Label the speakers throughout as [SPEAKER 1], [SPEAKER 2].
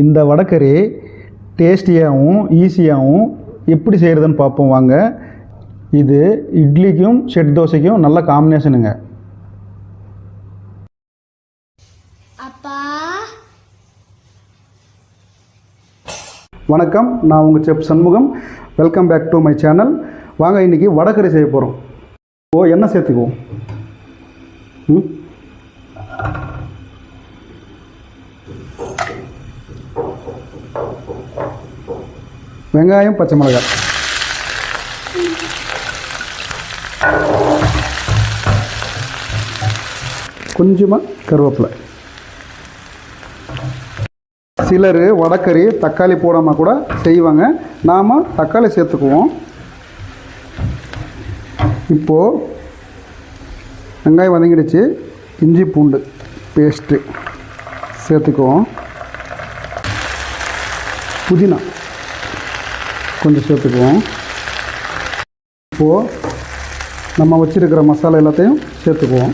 [SPEAKER 1] இந்த வடைக்கறி டேஸ்டியாகவும் ஈஸியாகவும் எப்படி செய்கிறதுன்னு பார்ப்போம் வாங்க. இது இட்லிக்கும் செட் தோசைக்கும் நல்ல காம்பினேஷனுங்க.
[SPEAKER 2] அப்பா
[SPEAKER 1] வணக்கம், நான் உங்கள் chef Shanmugam. Welcome back to my channel. வாங்க, இன்றைக்கி வடைக்கறி செய்ய போகிறோம். எண்ணெய் சேர்த்துக்குவோம். வெங்காயம், பச்சை மிளகாய், கொஞ்சமாக கருவேப்பிலை. சிலர் வடைக்கறி தக்காளி போடாமல் கூட செய்வாங்க. நாம் தக்காளி சேர்த்துக்குவோம். இப்போது வெங்காயம் வதங்கிடுச்சு. இஞ்சி பூண்டு பேஸ்ட்டு சேர்த்துக்குவோம். புதினா கொஞ்சம் சேர்த்துக்குவோம். இப்போது நம்ம வச்சுருக்கிற மசாலா எல்லாத்தையும் சேர்த்துக்குவோம்.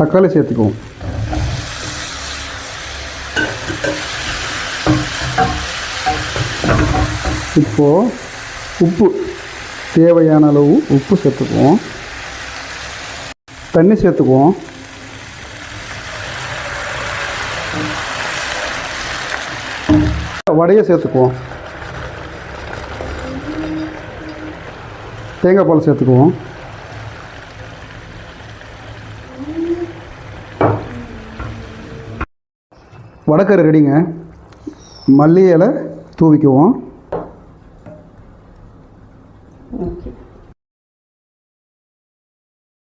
[SPEAKER 1] தக்காளி சேர்த்துக்குவோம். இப்போது உப்பு, தேவையான அளவு உப்பு சேர்த்துக்குவோம். தண்ணி சேர்த்துக்குவோம். வடையை சேர்த்துக்குவோம். தேங்காய் பால் சேர்த்துக்குவோம். வடைக்கறி ரெடிங்க. மல்லி இலை தூவிக்குவோம்.